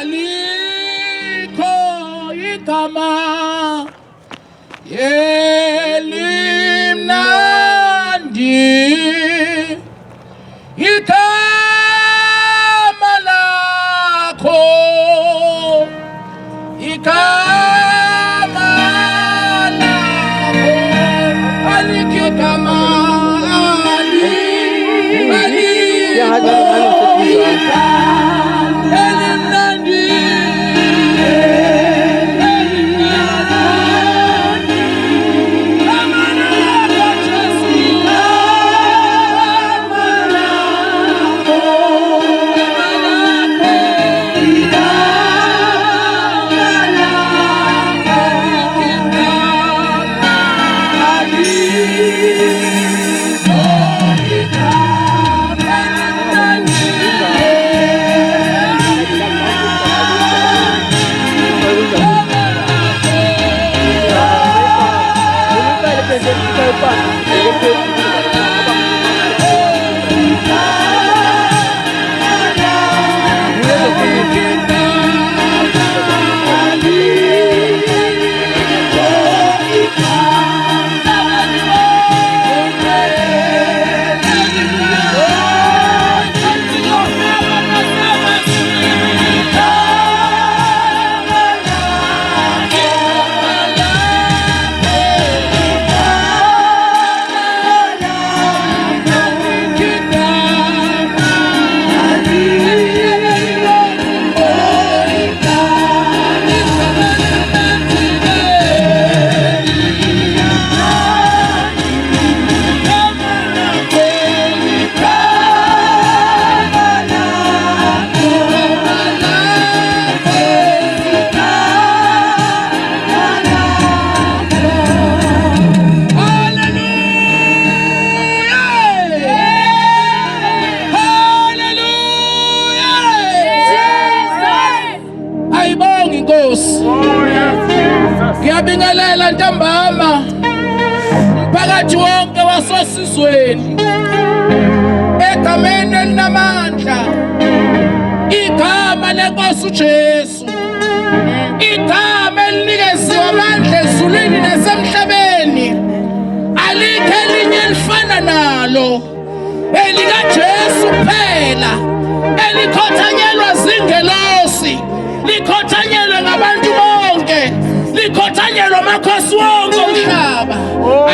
alikho igama elimnandi igama lakho igama lakho alikho igama Ngiyabingelela ntambama phakathi wonke wasosizweni egameni elinamandla igama lenkosi uJesu igama elinikeziwe amandla ezulwini nasemhlabeni alikho elinye elifana nalo elikaJesu kuphela elikhothanyelwa zingelosi likhothanyelwe ngabantu bonke likhothanyelwa amakhosi wonke omhlaba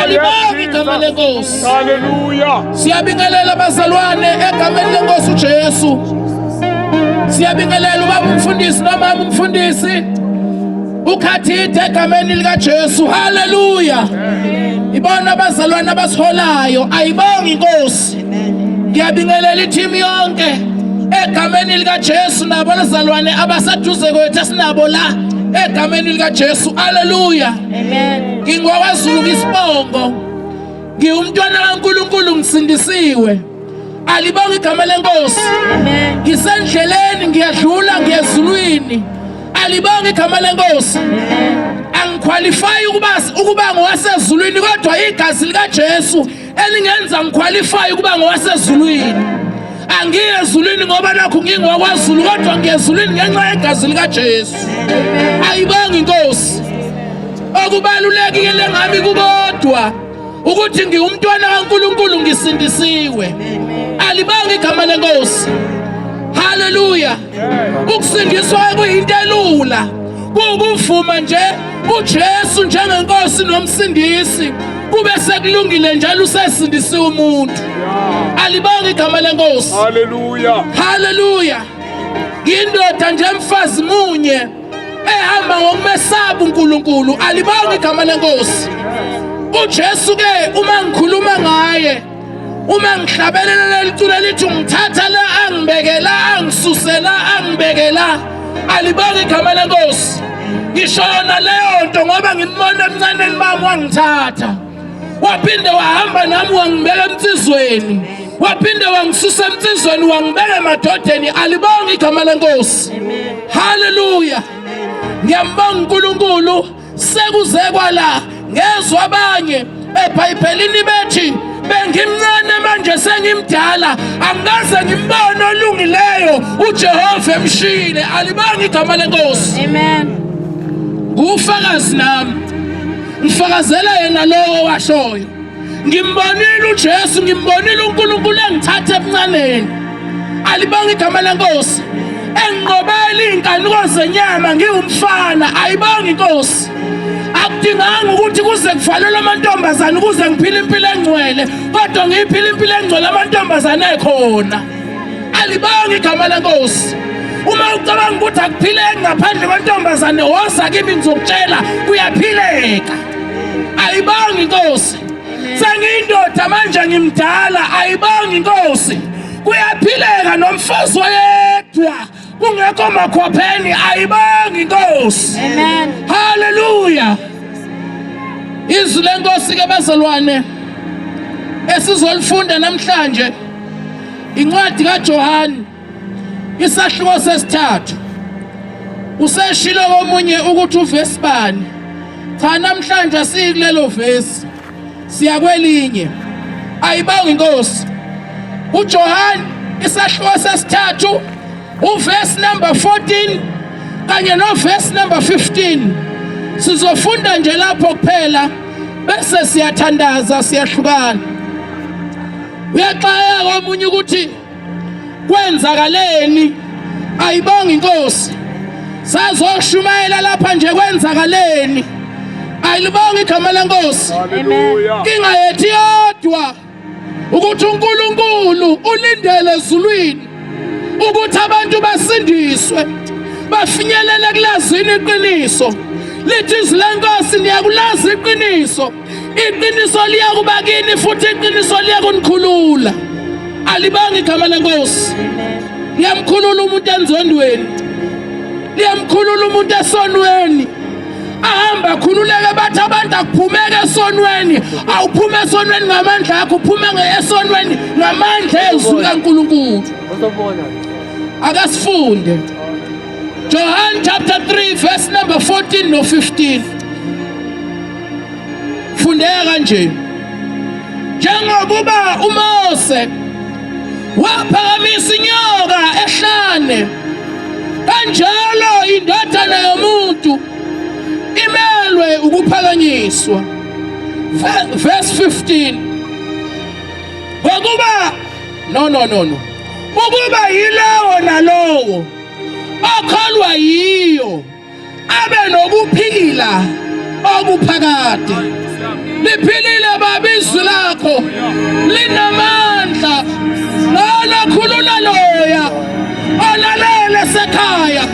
alibonge igama lenkosi. Haleluya. Siyabingelela abazalwane egameni lenkosi uJesu. Siyabingelela ubaba umfundisi nomama umfundisi ukhathithe egameni likaJesu. Haleluya. Ibona abazalwane abasiholayo ayibonge inkosi. Ngiyabingelela ithimu yonke egameni likaJesu nabo abazalwane abaseduze kwethu esinabo la egameni likaJesu. Haleluya. Amen. Ngingowazulu isibongo ngiwumntwana kaNkulunkulu ngisindisiwe alibonge igama lenkosi. Amen. Ngisendleleni ngiyadlula ngiyezulwini alibonge igama lenkosi. Angiqualify ukuba ngowasezulwini kodwa igazi likaJesu elingenza ngiqualify ukuba ngowasezulwini. Angiye ezulwini ngoba nakho ngingowakwaZulu kodwa ngiyezulwini ngenxa yegazi likaJesu. Ayibonge inkosi. Okubalulekile ngami kukodwa ukuthi ngiwumntwana kaNkulunkulu ngisindisiwe. Alibonge igama lenkosi. Haleluya. Ukusindiswa kuyinto elula. Kukuvuma nje uJesu njengenkosi nomsindisi kube sekulungile njalo usesindisiwe umuntu. Alibonge igama lenkosi. Haleluya. Haleluya. Ngiyindoda nje mfazi munye ehamba ngokumesaba uNkulunkulu. Alibonge igama lenkosi. uJesu ke uma ngikhuluma ngaye uma ngihlabelela liculo lithi ngithatha la angibekela angisusela angibekela alibonge igama lenkosi. Ngishona leyo nto ngoba ngimbona emncaneni bami wangithatha waphinde wahamba nami wangibeka emtsizweni waphinde wangisusa emtsizweni wangibeka emadodeni. Alibonge igama lenkosi. Haleluya. Ngiyambonga uNkulunkulu sekuze kwala ngezwe abanye eBhayibhelini bethi bengimncane manje sengimdala angikaze ngimbone olungileyo uJehova emshile alibanga igama lenkosi. Amen. Ufakazi nami ngifakazela yena lowo washoyo ngimbonile uJesu ngimbonile uNkulunkulu engithathe ebuncaneni alibanga igama lenkosi engiqobela inkanuko zenyama ngiwumfana ayibanga inkosi akudinganga ukuthi kuze kuvalelwe amantombazane ukuze ngiphile impilo engcwele kodwa ngiyiphile impilo engcwele amantombazane ekhona alibanga igama lenkosi. Uma ucabanga ukuthi akuphileki ngaphandle kwentombazane woza kimi ngizokutshela kuyaphileka ayibanga inkosi. Sengiyindoda manje ngimdala ayibanga inkosi kuyaphileka nomfazi oyedwa kungekho makhopheni ayibanga inkosi. Amen. Hallelujah. Izwi lenkosi ke bazalwane esizolifunda namhlanje incwadi kaJohane isahluko sesithathu useshilo komunye ukuthi uvesi bani cha namhlanje sikulelo vesi siyakwelinye ayibanga inkosi. uJohane isahluko sesithathu uvesi number 14 kanye novesi number 15 sizofunda nje lapho kuphela bese siyathandaza siyahlukana. Uyaxaya komunye ukuthi kwenzakaleni ayibanga inkosi sazoshumayela lapha nje kwenzakaleni ayilibanga igama lenkosi. Inga yethu yodwa ukuthi uNkulunkulu ulindele ezulwini ukuthi abantu basindiswe bafinyelele kulazini iqiniso lithi izwi lenkosi niyakulazi iqiniso iqiniso liyakuba kini futhi iqiniso liyakunikhulula alibanga igama lenkosi. Liyamkhulula umuntu enzondweni liyamkhulula umuntu esonweni ahamba khululeke bathi abantu akuphumeke esonweni awuphume esonweni ngamandla akho uphume esonweni ngamandla ezwi kaNkulunkulu. Akasifunde John chapter 3 verse number 14 no 15 fundeka kanje njengokuba uMose waphakamisa inyoka ehlane kanjalo indodana yomuntu imelwe ukuphakanyiswa. Verse 15 ngokuba no ukuba yilewo nalowo okholwa yiyo abe nokuphila okuphakade. Liphilile baba izwi lakho linamandla ngalokhulula loya olalele sekhaya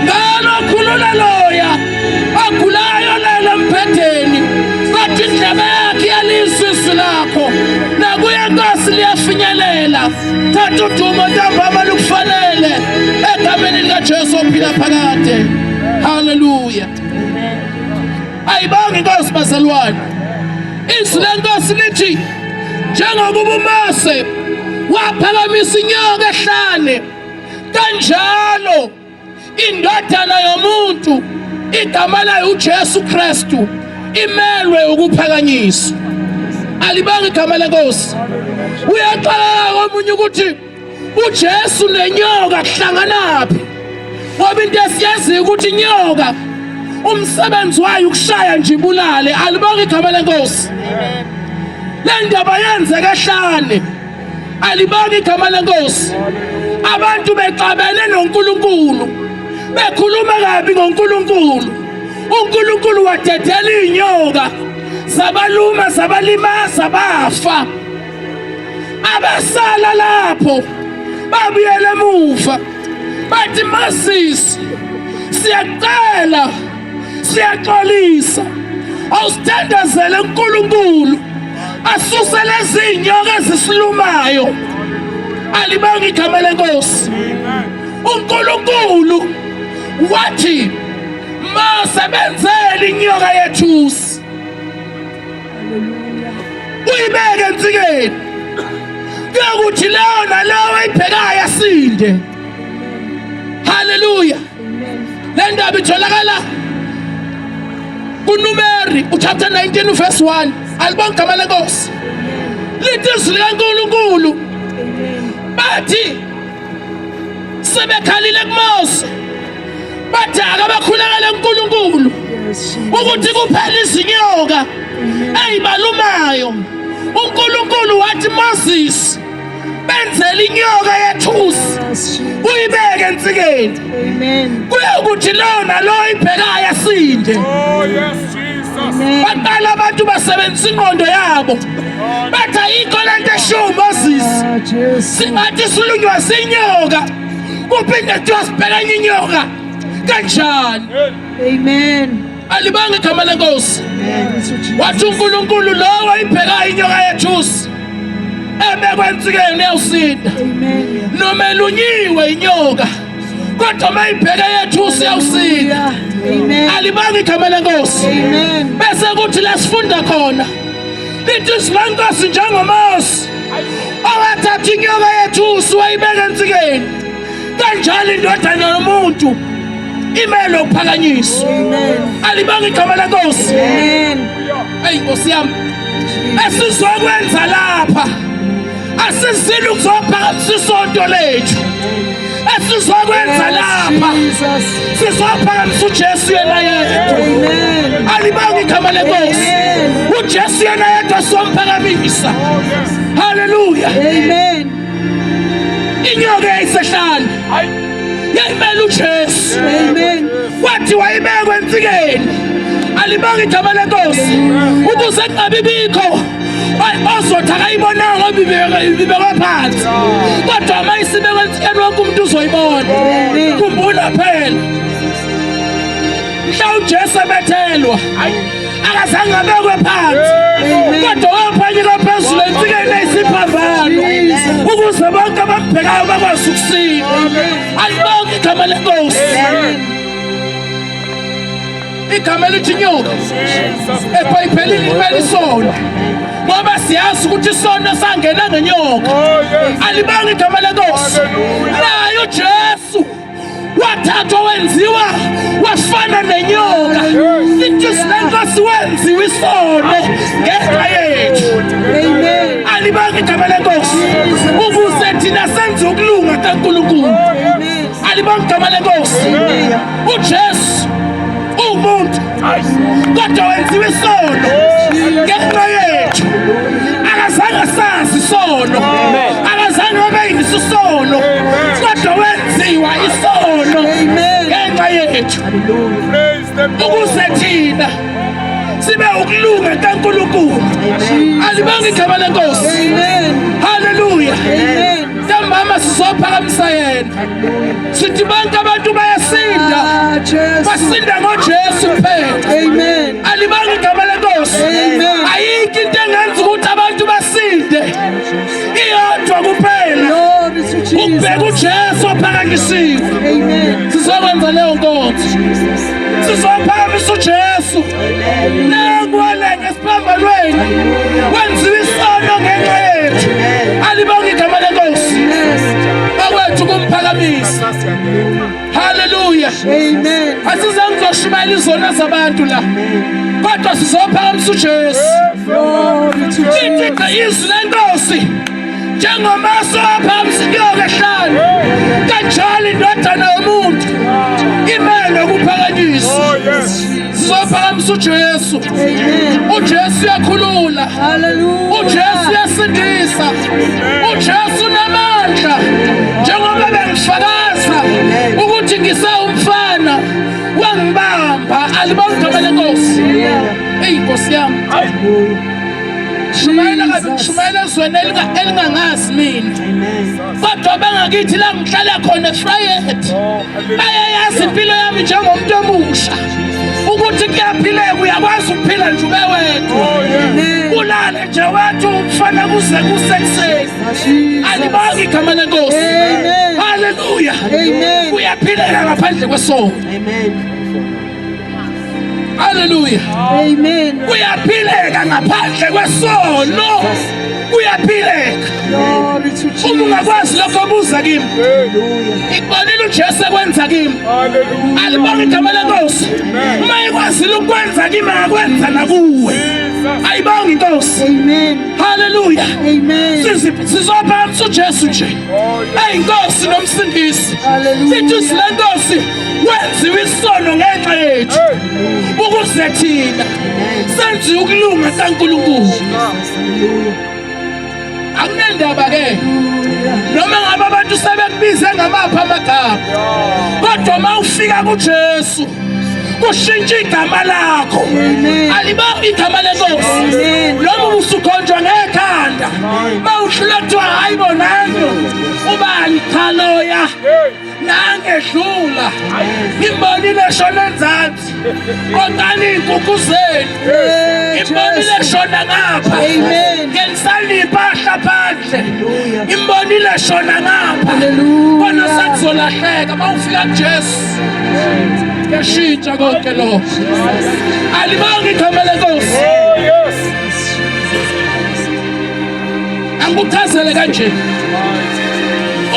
ngalokhulula loya ogulayo lelo mpetheni kodwa indlebe yakhe yalizwi izwi lakho nakuye inkosi liyafinyelela. Thatha udumo ntambama lukufanele egameni likaJesu ophila phakade. Hallelujah. Ayibanga inkosi bazalwane izwi lenkosi lithi njengokuba uMose waphakamisa inyoka ehlane kanjalo indodana yomuntu igama layo uJesu Kristu imelwe ukuphakanyiswa. Alibanga igama lenkosi. Uyaxala komunye ukuthi uJesu nenyoka kuhlanganaphi ngoba into esiyaziyo ukuthi inyoka umsebenzi wayo ukushaya nje ibulale. Alibanga igama lenkosi. Le ndaba yenzeka ehlane alibanga igama lenkosi. Abantu bexabene noNkulunkulu bekhuluma kabi ngoNkulunkulu. uNkulunkulu wadedela inyoka zabaluma zabalimaza bafa. Abasala lapho babuyele emuva bathi Moses siyacela siyaxolisa awusithandazele uNkulunkulu asuse lezi inyoka ezisilumayo. Alibanga igama lenkosi. uNkulunkulu wathi masebenzele inyoka yethusi uyibeke entsikeni kuyokuthi leyo naleyo ayibhekayo asinde. Hallelujah. Le ndaba itholakala kuNumeri chapter 19 verse 1. Alibanga igama lenkosi. lithi izwi likaNkulunkulu bathi sebekhalile kuMose bathi akabakhulekele uNkulunkulu ukuthi kuphela izinyoka ezibalumayo. uNkulunkulu wathi Moses benzele inyoka yethusi uyibeke ensikeni. Kuyokuthi lona lo ibhekayo asinde. Baqala abantu basebenzisa ingqondo yabo bathi ayikho lento esho Moses singathi silunywa zinyoka kuphinde kuthiwa sibheka inyoka kanjani. Amen. Alibanga igama lenkosi. Wathi uNkulunkulu lo wayibhekayo inyoka yethusi ebekwe ensikeni uyawusinda. Noma elunyiwe inyoka kodwa mayibheka yethusi uyawusinda. Alibanga igama lenkosi. Bese kuthi la sifunda khona lithi izwi lenkosi njengoMose owathatha inyoka yethusi wayibeka ensikeni kanjalo indodana yomuntu imele ukuphakanyiswa. Alibanga igama lenkosi. Hey Nkosi yami, esizokwenza lapha asizile ukuzophakamisa isonto lethu. Esizokwenza lapha sizophakamisa uJesu yena yedwa. Alibanga igama lenkosi. uJesu yena yedwa somphakamisa. Hallelujah. Amen. Inyoka yayisehlala yayimele uJesu. Amen. Wathi wayibekwe ensikeni. Alibanga igama lenkosi ukuze kungabi bikho ozothi akayibonanga ibibekwe phansi kodwa mayisibekwe ensikeni wonke umuntu uzoyibona. Khumbula phela mhla uJesu ebethelwa akazange abekwe phansi kodwa waphanyeka phezulu ensikeni eyisiphambano ukuze bonke abambhekayo bakwazi ukusinda. Alibanga igama lenkosi. Igama lithi inyoka eBhayibhelini limele isono ngoba siyazi ukuthi isono sangena ngenyoka. Alibanga igama lenkosi. Naye uJesu wathathwa wenziwa wafana nenyoka. Lithi izwi lenkosi wenziwa isono ngenxa yethu. Alibanga igama lenkosi ukuze thina senze ukulunga kaNkulunkulu. Alibanga igama lenkosi. uJesu umuntu kodwa wenziwe isono ngenxa yethu. Akazange sazi isono, akazange abe yisisono kodwa wenziwa isono ngenxa yethu ukuze thina sibe ukulunga kaNkulunkulu. Alibanga igama lenkosi. Hallelujah. Mama sizophakamisa yena sithi bonke abantu bayasinda basinda ngoJesu kuphela. Alibanga igama lenkosi. Ayikho into engenza ukuthi abantu basinde iyodwa kuphela ukubheka uJesu ophakanyisiwe. Sizokwenza leyo nkonzo, sizophakamisa uJesu nakwala ngesiphambanweni wenziwe isono ngenxa yethu. Alibanga igama lenkosi. Bakwethu kumphakamisa. Hallelujah. Asizange uzoshumayela izona zabantu la kodwa sizophakamisa uJesu. Lithi izwi lenkosi njengoMose waphakamisa inyoka ehlane kanjalo indodana yomuntu imele ukuphakanyiswa. Sizophakamisa uJesu. uJesu uyakhulula. uJesu uyasindisa. uJesu unamandla njengoba bengifakaza ukuthi ngisawumfana wangibamba. Alibanga igama lenkosi. Hey Nkosi yami, shumayela ezweni elingangazi mina kodwa bangakithi la ngihlala khona eFreyhead bayayazi impilo yami njengomuntu omusha ukuthi kuyaphileka, uyakwazi ukuphila nje ube wedwa ulale nje wethu umfana kuze kusekuseni. Alibanga igama lenkosi. Hallelujah. Kuyaphileka ngaphandle kwesono. Hallelujah. Kuyaphileka ngaphandle kwesono. Kuyaphileka. Uma ungakwazi lokho buza kimi. Ikubonile uJesu ekwenza kimi. Alibanga igama lenkosi. Uma ikwazi ukwenza kimi akwenza nakuwe. ayibonge inkosi. Amen. Hallelujah. Amen. Sizophamisa uJesu nje. Inkosi nomsindisi. Hallelujah. Sithi silenkosi wenziwe isono ngenxa yethu. Ukuze thina senze ukulunga kaNkulunkulu. Akunendaba ke. Noma ngabe abantu sebekubiza ngamapha amagama. Kodwa mawufika kuJesu kushintsha igama lakho. Alibambi igama lenkosi. Noma usukhonjwa ngekhanda. Mawuhlethwa ayibonanga. Ubani khaloya. Nangedlula. Imbonile shona enzansi. Kodani inkukhu zenu. Imbonile shona ngapha. Amen. Ngelisani impahla phandle. Imbonile shona ngapha. Hallelujah. Bona sakuzolahleka mawufika kuJesu. Yashintsha konke lo. Alibonge igama lenkosi. Angikuchazele kanje.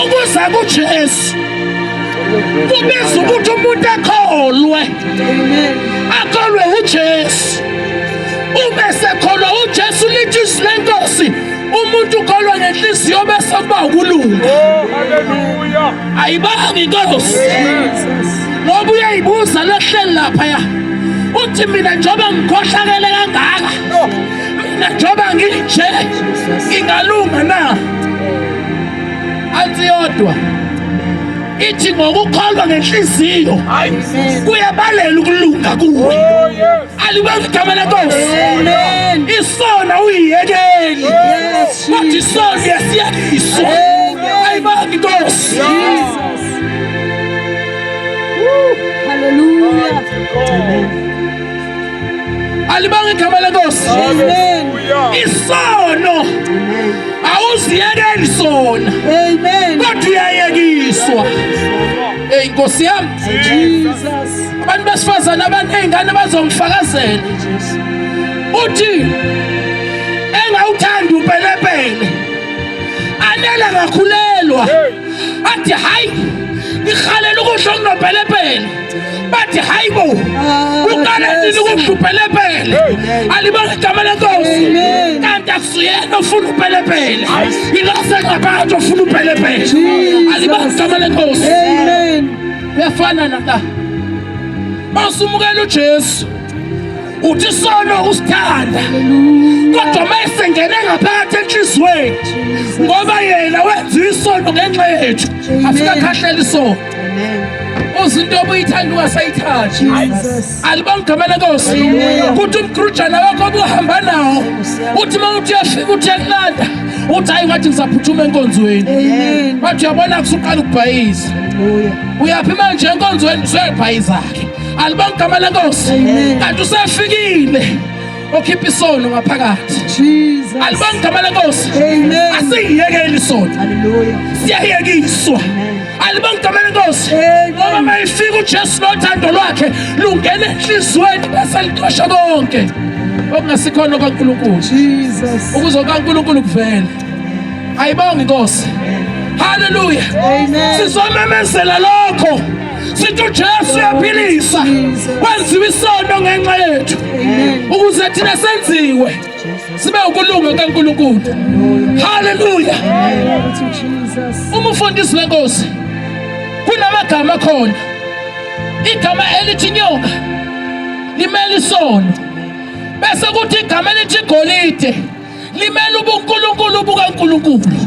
Ukuza kuJesu. Kubiza ukuthi umuntu akholwe. Amen. Akholwe uJesu. Ube sekholwa uJesu lithi silenkosi. Umuntu ukholwa ngenhliziyo bese kuba ukulunga. Hallelujah. Ayibonge inkosi. Jesus. Ngoba uyayibuza lehleli lapha ya. Uthi mina njoba ngikhohlakele kangaka. Mina njoba nginje. Ingalunga na. Athi yodwa. Ithi ngokukholwa ngenhliziyo. Kuyabalela ukulunga kuwe. Alibonge igama lenkosi. Amen. Isona uyiyekeli. Yes, Wathi Jesus. isona yasiyakiswa. Ayibonge inkosi. Jesus. Hallelujah. Alibonge igama lenkosi. Amen. Isono awuziyekeli sona. Amen. Kodwa uyayekiswa. Inkosi yami. Jesus. Abantu besifazana abanezingane bazongifakazela. Uthi engawuthanda upelepele. Anele ngakhulelwa. Athi hayi ikhalela ukudla okunopelepele. Bathi hayibo. Uqala nini ukudla upelepele? Alibonge igama lenkosi. Amen. Kanti akusuyena ofuna upelepele. Ilose ngaphakathi ofuna upelepele. Jesus. Alibonge igama lenkosi. Amen. Uyafana nala. Masumukela uJesu. Uthi sono usithanda. Kodwa mayesengene ngaphakathi enhlizweni. Ngoba yena wenza isono ngenxa yethu. Afika khahlela isono. Uzinto obuyithanda ungasayithathi. Jesus. Alibonge igama lenkosi. Kuthi umkrujana wakho obuhamba nawo. Uthi mawuthi uyafika uthi yakulanda. Uthi hayi wathi ngizaphuthuma enkonzweni. Amen. Wathi uyabona kusuqala ukubhayiza. Uyaphi manje enkonzweni usebhayizakhe. Alibonge igama lenkosi. Kanti usefikile. Okhipha isono ngaphakathi. Jesus. Alibonge igama lenkosi. Amen. Asiyekeli isono. Hallelujah. Siyayekiswa. Alibonge igama lenkosi. Amen. Ngoba mayifika uJesu nothando lwakhe lungena enhlizweni bese liqosha konke okungasikhona kaNkulunkulu. Jesus. Ukuze kaNkulunkulu kuvele. Ayibonge inkosi. Hallelujah. Amen. Sizomemezela lokho. Sithi uJesu uyaphilisa. Wenziwe isono ngenxa yethu. Ukuze thina senziwe sibe ukulunga kaNkulunkulu. Hallelujah. Glory to Jesus. Umfundisi wenkosi kunamagama khona. Igama elithi nyoka limela isono. Bese kuthi igama elithi golide limela ubuNkulunkulu bukaNkulunkulu.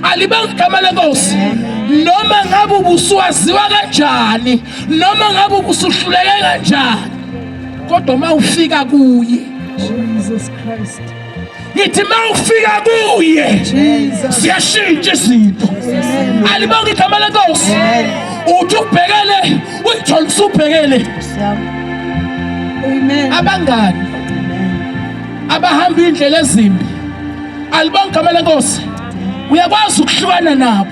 Alibonge igama lenkosi. Noma ngabe ubusuwaziwa kanjani, noma ngabe ubusuhluleke kanjani, kodwa mawufika kuye. Jesus Christ. Yithi mawufika kuye Jesus. siyashintsha izinto. Alibonge igama lenkosi. Uthi ubhekele uyithola usubhekele Amen. abangani abahamba indlela ezimbi. Alibonge igama lenkosi. Uyakwazi ukuhlukana nabo.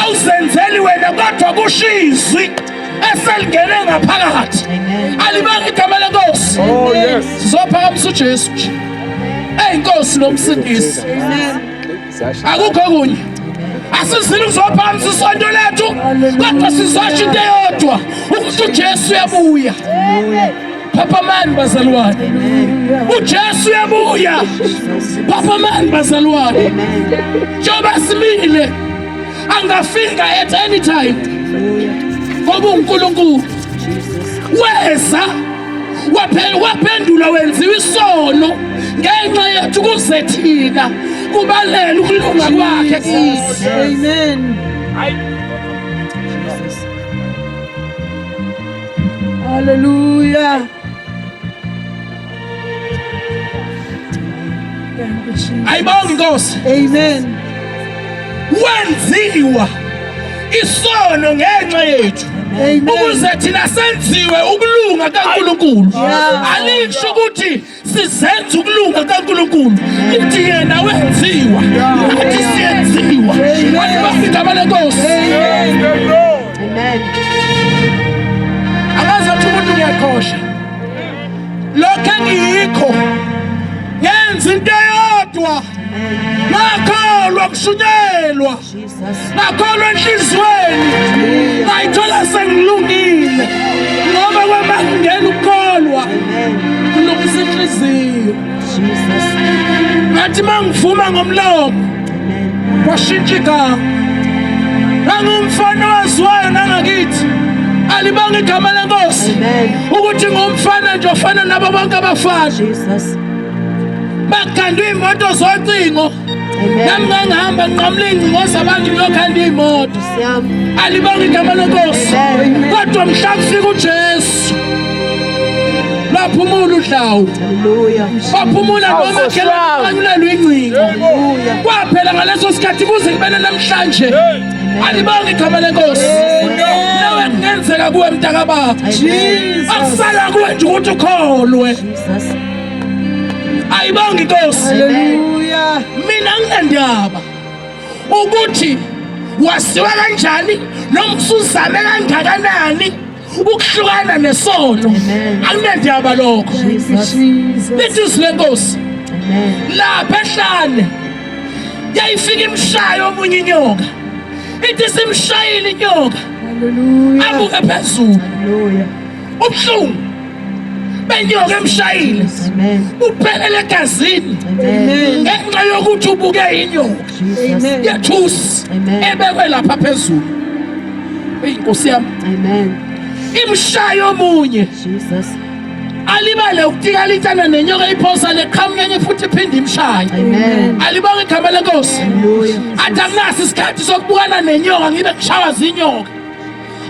Awuzenzeli wena kodwa kushizwi eselingene ngaphakathi. Alibonge igama lenkosi. Oh yes. Sizophakamisa uJesu nje. Inkosi nomsindisi. Amen. Akukho kunye. Asizini ukuzophakamisa isonto lethu kodwa sizosho into eyodwa ukuthi uJesu uyabuya. Papa man bazalwane. uJesu uyabuya. Papa man bazalwane. Njengoba simile angafika at any time. Ngoba uNkulunkulu weza waphendula wenziwa isono ngenxa yethu kuze thina kubalela ukulunga kwakhe kithi. Amen. Hallelujah. Thank you, Jesus. Ayibonge Nkosi. Amen. Wenziwa isono ngenxa yethu. Amen. Ukuze thina senziwe ukulunga kaNkulunkulu. Yeah. Alisho ukuthi sizenza ukulunga kaNkulunkulu. Ithi yena wenziwa. Nathi siyenziwa. Wena igama leNkosi. Amen. Akaze uthi umuntu uyakhosha. Lokho engiyikho. Yenza into eyodwa. Nakholwa kushunyelwa. Nakholwa enhlizweni. Ngayithola sengilungile. Ngoba kwamangena ukukholwa. Kulungisa inhliziyo. Ngathi mangivuma ngomlomo. Washintsha igama. Ngangumfana waziwayo nangakithi. Alibonge igama leNkosi. Ukuthi ngumfana nje ofana nabo bonke abafana. Bakhandwe imoto zocingo. Nami ngangihamba ngiqamula ingcingo zabantu ngiyokhanda imoto. Alibonge igama leNkosi. Kodwa mhla kufika uJesu. Baphumula udlawu. Baphumula noma khelanyulelwe ingcingo. Kwaphela ngaleso sikhathi kuze kubene namhlanje. Alibonge igama leNkosi. Nawe kungenzeka kuwe mntaka baba. Akusala kuwe nje ukuthi ukholwe. Ayibonge Nkosi. Hallelujah. Mina nginendaba ukuthi wasiwa kanjani noma usuzame kangakanani ukuhlukana nesono. Anginendaba lokho. Jesus. Lithi leNkosi. Lapha ehlane yayifika imshayo omunye inyoka. Ithi simshayile inyoka. Hallelujah. Abuke phezulu. Hallelujah. Ubuhlungu benyoka emshayile. Uphelele egazini. Amen. Ngenxa yokuthi ubuke inyoka. Amen. Yethusi ebekwe lapha phezulu. Inkosi yami. Imshayo omunye. Alibale ukutika litana nenyoka iphosa leqhamukenye futhi iphinde imshaye. Alibonge igama leNkosi. Athi akunasi isikhathi sokubukana nenyoka ngibe ngishawa zinyoka.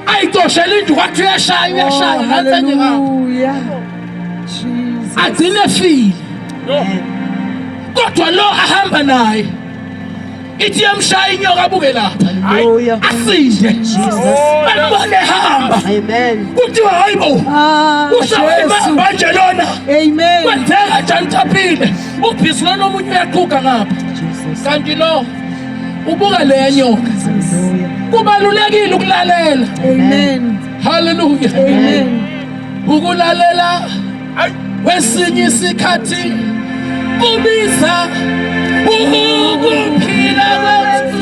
Ayixoshela indlu kwathi uyashaya nansenye ngapha. Hallelujah. Jesus. Agcine file. Kodwa lo ahamba naye. Ithi yamshaya inyoka abuke lapha. Asinde. Anibone hamba. Kuthiwa hayibo. Jesus. Manje lona. Amen. Kwenzeka njani taphile. Ubhisi lona omunye uyaquka ngapha. Kanti lo ubuka le nyoka. Kubalulekile ukulalela. Amen. Hallelujah. Amen. Ukulalela kwesinye isikhathi kubiza ukuphila kwethu.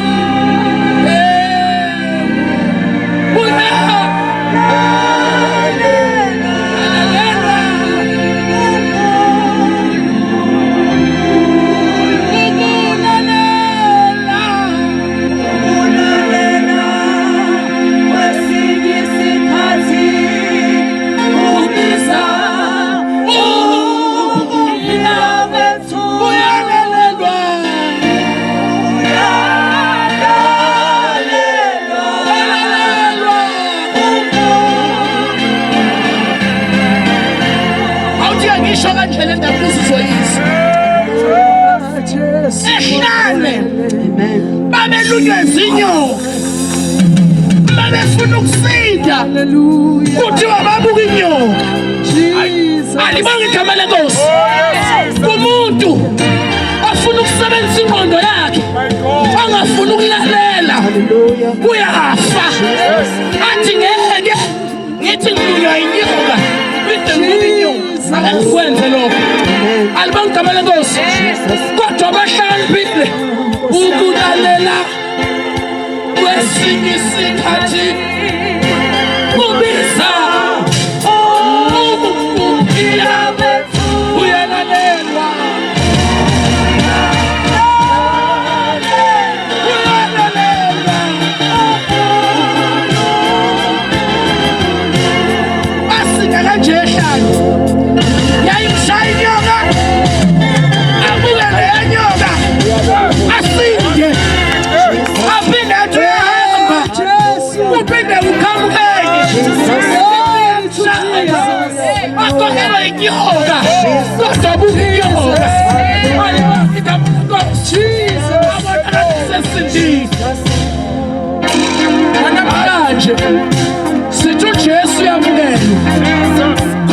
Babelunywe zinyoka. Babefuna ukusinda. Hallelujah. Kuthiwa babuka inyoka. Jesus. Alibonge igama leNkosi. Umuntu afuna ukusebenzisa ingqondo yakhe. Angafuna ukulalela. Uyafa. Athi ngeke ngithi ngilunywa inyoka. Bide ngibuka inyoka. Akwenze lokho. Alibonge igama leNkosi. Kodwa bahlaniphile ukulalela kwesinye isikhathi kubiza ukuphila uyinyoka kodwa ubunyoka namhlanje sithi uJesu yamukelwa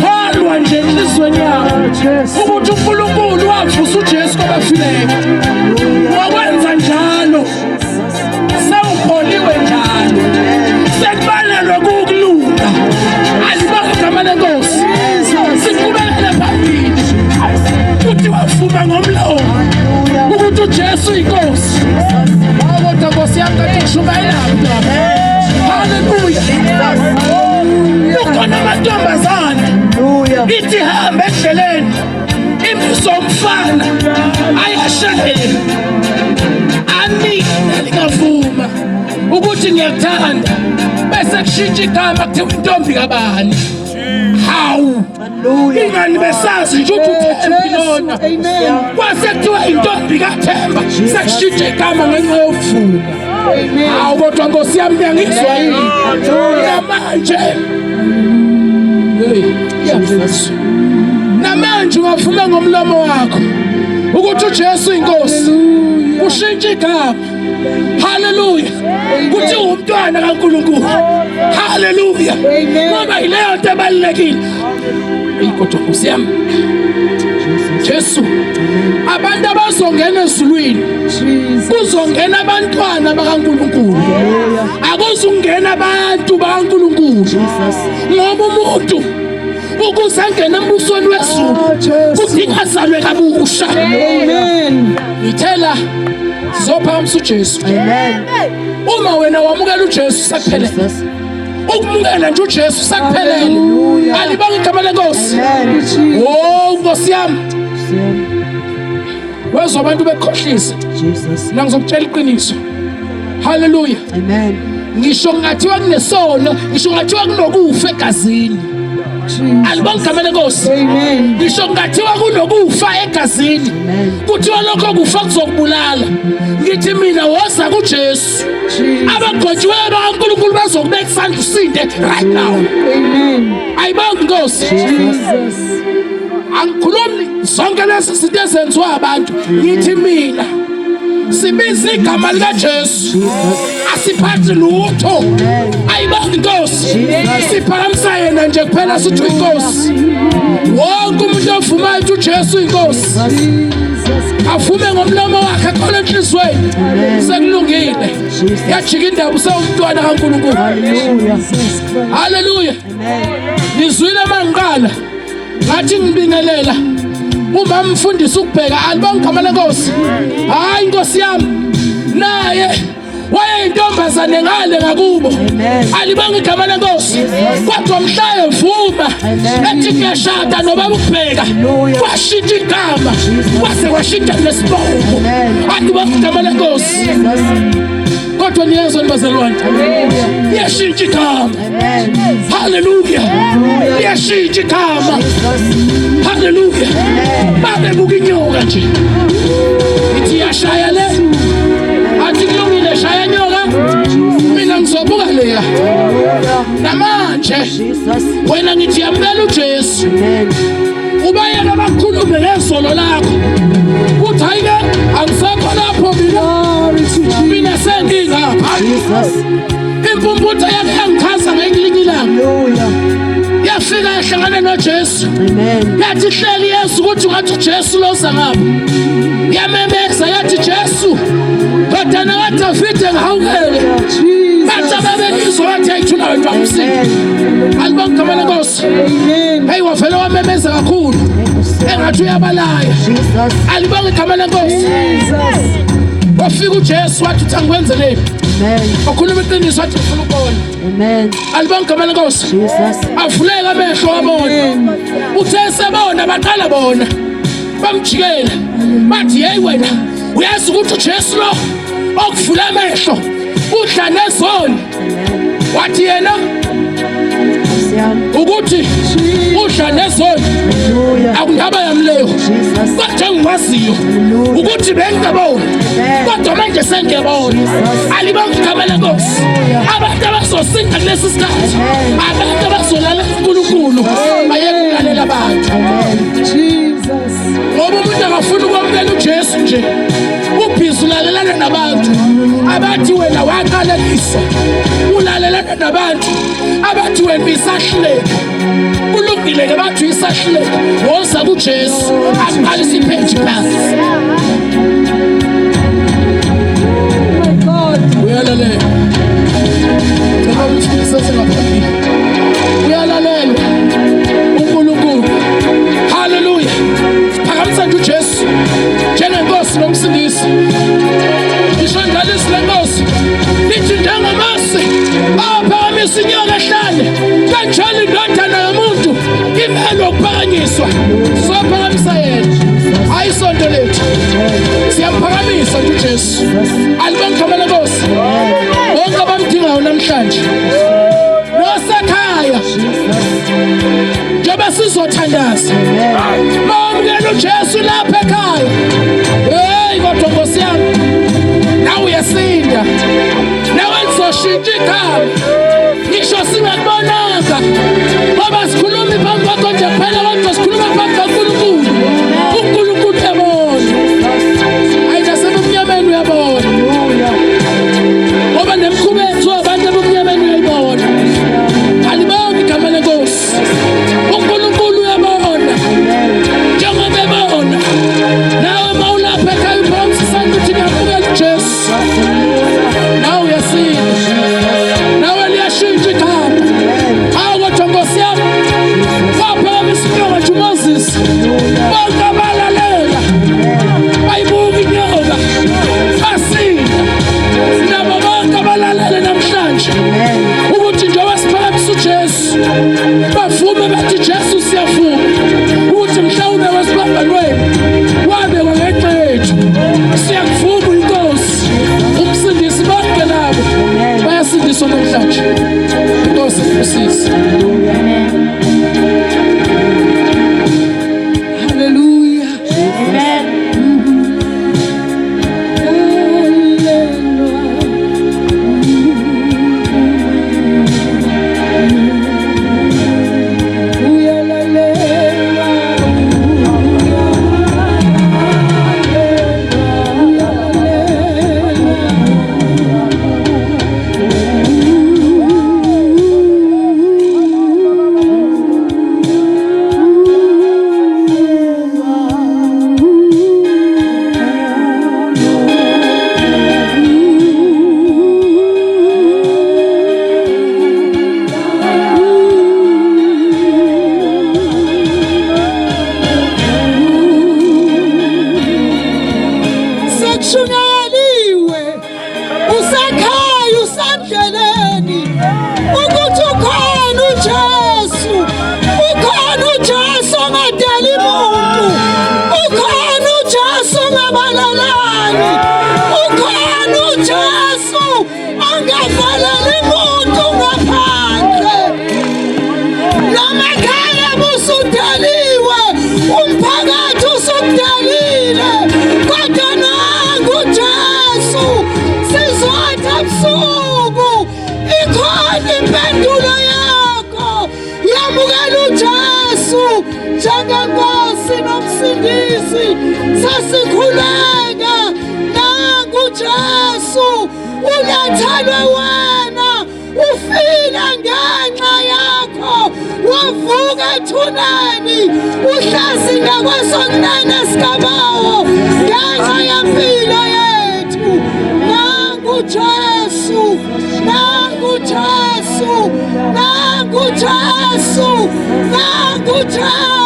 kholwa nje enhlizweni yakho ukuthi uNkulunkulu wavusa uJesu kwabafileyo wakwenza njalo sewukholiwe njalo sekubalelwe kukulunga alibanga igama lenkosi siqhubekele phambili uthi wafuma ngomlomo ukuthi uJesu inkosi kodwa Nkosi yami kathi ngishumayela haleluya ukhona amantombazane ithi hamba endleleni imiso umfana ayashayela anina lingavuma ukuthi ngiyakuthanda bese kushintsha igama kuthiwa intombi kabani hawu ingani besazi nje ukuthi uThembilona kwase kuthiwa intombi kaThemba sekushintsha igama ngenxa yokufuna hawu kodwa Nkosi yami ngiyangizwa yini namanje namanje ungavuma ngomlomo wakho ukuthi uJesu inkosi ushintshe igama haleluya kuthi umntwana kaNkulunkulu haleluya ngoba ileyo nto ebalulekile kodwa Nkosi yami Jesu abantu abazongena ezulwini kuzongena abantwana bakaNkulunkulu akuzungena abantu bakaNkulunkulu ngoba umuntu ukuze angene embusweni wezulu kudinga azalwe kabusha amen ngithela zophamsa uJesu amen uma wena wamukela uJesu sakuphelele ukumukela nje uJesu sakuphelele alibanga igama lenkosi oh Nkosi yami wezwa abantu bekhohlisa Jesus la ngizokutshela iqiniso haleluya amen ngisho ngathiwa kunesono ngisho ngathiwa kunokufa egazini alibanga igama lenkosi amen ngisho ngathiwa kunokufa egazini kuthiwa lokho kufa kuzokubulala ngithi mina woza kuJesu abagcotshiwe bakaNkulunkulu bazokubeka isandla usinde right now amen ayibanga inkosi Jesus angikhulumi zonke lezi zinto ezenziwa abantu ngithi mina sibiza igama likaJesu asiphathi lutho ayibanga inkosi siphakamisa yena nje kuphela sithi inkosi wonke umuntu ovumayo ukuthi uJesu inkosi avume ngomlomo wakhe khona enhlizweni sekulungile yajika indaba usewumntwana kaNkulunkulu haleluya ngizwile mangiqala ngathi ngibingelela uma mfundisi ukubheka alibanga igama lenkosi hayi Nkosi yami naye wayeyintombazane ngale ngakubo alibanga igama lenkosi kodwa mhla evuma ethi ngiyashada nobaba ukubheka kwashintsha igama kwase kwashintsha nesibongo alibanga igama lenkosi kodwa niyezwa nibazalwane yashintsha igama haleluya yashintsha igama haleluya babe buka inyoka nje ithi yashaya le athi kulungile shaya nyoka mina ngizobuka leya namanje wena ngithi yamukela uJesu ubayena bakhulume ngezolo lakho uthi hayike angisakho lapho mina sengingapha impumputha yakhe yangichaza ngelinye ilanga yafika yahlangana noJesu yathi hleli Yesu ukuthi ngathi uJesu loza ngapha yamemeza yathi Jesu ndodana kaDavide ngihawukele bathi ababelizwa wathi ayithula wena wamsini alibanga igama lenkosi hey wavele wamemeza kakhulu engathi uyabalaya alibanga igama lenkosi wafika uJesu wathi uthi angikwenzeleni okhuluma iqiniso wathi ufuna ukubona amen alibanga igama lenkosi avuleka amehlo wabona uthe sebona baqala bona bamjikela bathi hey wena uyazi ukuthi uJesu lo okuvula amehlo udla nezoni wathi yena ukuthi udla nezoni akungaba yamleyo kodwa ngiwaziyo ukuthi bengingabona kodwa manje sengiyabona alibanga igama lenkosi abantu abazosinda kulesi sikhathi abantu abazolala uNkulunkulu bayekulalela abantu abathi wena waqalekiswa ulalelana nabantu abathi wena isahluleka kulungile ke bathi isahluleka woza kuJesu aqalisa ipage phansi. My God. Uyalalela ngicela ukuthi sisesengaphambili uyalalela uNkulunkulu. Hallelujah. Siphakamisa nje uJesu njengenkosi nomsindisi. Isandlalisi lenkosi lithi njengamasi aphakamisa inyoka ehlane kanjalo indodana yomuntu imele ukuphakanyiswa. Sophakamisa yena hayi isonto lethu siyaphakamisa nje uJesu. Alibangigama lenkosi bonke abamdingayo namhlanje nosekhaya njengoba sizothandaza bamukela uJesu lapha ekhaya. Hey kodwa Nkosi yami nawe uyasinda nawe nizoshintsha igama ngisho singakubonanga ngoba sikhuluma phambi kwakho nje kuphela kodwa sikhuluma phambi kaNkulunkulu. uNkulunkulu uyabona ayinasebumnyameni uyabona ngoba nemikhuba yenziwa abantu ebumnyameni uyayibona. Alibonge igama lenkosi. uNkulunkulu uyabona njengoba ebona nawe mawulapha ekhaya uphakamisisana ukuthi ngiyamukela uJesu nawe uyasinda nawe liyashintsha igama. Kodwa Nkosi yami waphakamisa inyoka nje uMoses bonke abalalela bayibuka inyoka basinda. Nabo bonke abalalele namhlanje ukuthi njengoba siphakamisa uJesu bavume bathi Jesu siyavuma ukuthi mhlawumbe wesibambanweni wabekwa ngenxa yethu. Siyakuvuma uNkosi umsindisi bonke labo bayasindiswa namhlanje. Inkosi ikusize. Hallelujah. Njengenkosi nomsindisi sesikhuleka nangu Jesu ulethelwe wena ufile ngenxa yakho wavuka ethuneni uhlezi ngakwesonene sikabawo ngenxa yempilo yethu. Nangu Jesu, nangu Jesu, nangu Jesu, nangu Jesu.